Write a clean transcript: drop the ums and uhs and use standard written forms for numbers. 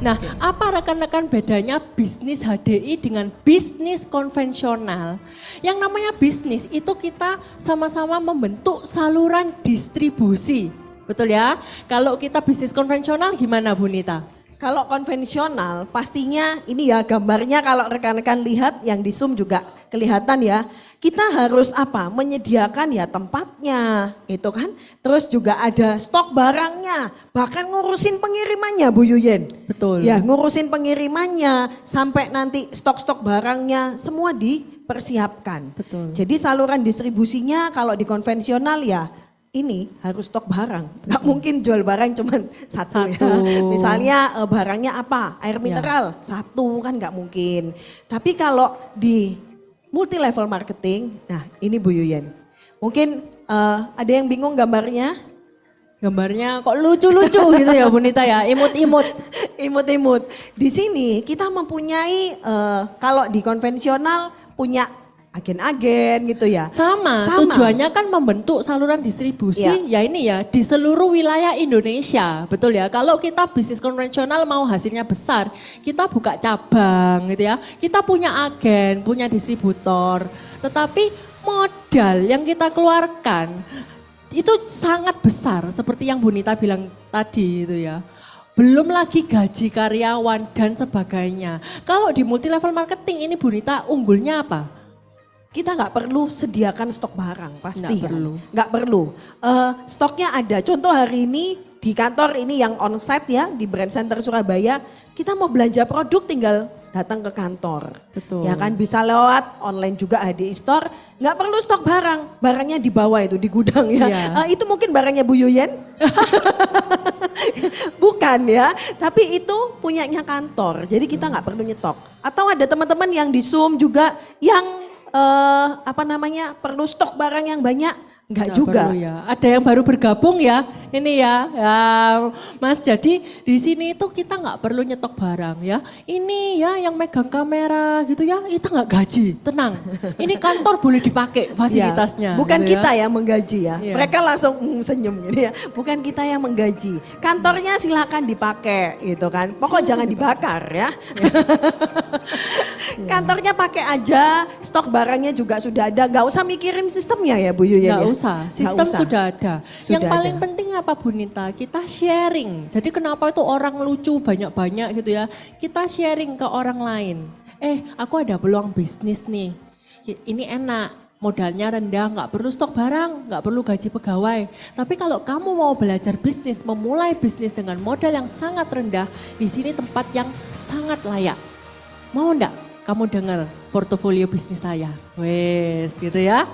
Nah, apa rekan-rekan bedanya bisnis HDI dengan bisnis konvensional? Yang namanya bisnis itu kita sama-sama membentuk saluran distribusi. Betul ya? Kalau kita bisnis konvensional gimana Bu Nita? Kalau konvensional pastinya ini ya gambarnya kalau rekan-rekan lihat yang di Zoom juga kelihatan ya. Kita harus apa? Menyediakan ya tempatnya itu kan. Terus juga ada stok barangnya. Bahkan ngurusin pengirimannya Bu Yuyen. Betul. Ya ngurusin pengirimannya sampai nanti stok-stok barangnya semua dipersiapkan. Betul. Jadi saluran distribusinya kalau di konvensional ya ini harus stok barang. Nggak mungkin jual barang cuman satu. Ya. Misalnya barangnya apa? Air mineral satu kan nggak mungkin. Tapi kalau di multi level marketing, nah ini Bu Yuyen. Mungkin ada yang bingung gambarnya? Gambarnya kok lucu-lucu gitu ya Bu Nita ya, imut-imut. Imut-imut. Di sini kita mempunyai kalau di konvensional punya agen-agen gitu ya. Sama, tujuannya kan membentuk saluran distribusi ya ini ya di seluruh wilayah Indonesia. Betul ya, kalau kita bisnis konvensional mau hasilnya besar, kita buka cabang gitu ya. Kita punya agen, punya distributor. Tetapi modal yang kita keluarkan itu sangat besar seperti yang Bu Nita bilang tadi itu ya. Belum lagi gaji karyawan dan sebagainya. Kalau di multi level marketing ini Bu Nita unggulnya apa? Kita nggak perlu sediakan stok barang pasti Nggak kan. perlu. Nggak perlu. Stoknya ada. Contoh hari ini di kantor ini yang onsite ya di Brand Center Surabaya. Kita mau belanja produk tinggal datang ke kantor. Betul. Ya kan bisa lewat online juga HDI Store. Nggak perlu stok barang. Barangnya di bawah itu di gudang ya. Iya. Itu mungkin barangnya Bu Yuyen. Bukan ya. Tapi itu punyanya kantor. Jadi kita nggak perlu nyetok. Atau ada teman-teman yang di Zoom juga yang perlu stok barang yang banyak, enggak juga. Perlu ya. Ada yang baru bergabung ya, ini ya, Mas. Jadi di sini itu kita nggak perlu nyetok barang ya. Ini ya yang megang kamera gitu ya, kita nggak gaji, tenang. Ini kantor boleh dipakai fasilitasnya. Ya, bukan gitu kita ya menggaji ya. Iya. Mereka langsung senyum gitu ya. Bukan kita yang menggaji. Kantornya silakan dipakai gitu kan. Pokok jangan dibakar ya. Kantornya pakai aja, stok barangnya juga sudah ada. Gak usah mikirin sistemnya ya Bu Yuyen. Nggak usah, sistem sudah ada. Sudah Yang paling ada. penting apa Bu Nita? Kita sharing. Jadi kenapa itu orang lucu banyak-banyak gitu ya. Kita sharing ke orang lain. Aku ada peluang bisnis nih. Ini enak. Modalnya rendah, nggak perlu stok barang, nggak perlu gaji pegawai. Tapi kalau kamu mau belajar bisnis, memulai bisnis dengan modal yang sangat rendah, di sini tempat yang sangat layak. Mau enggak kamu dengar portofolio bisnis saya? Wes gitu ya.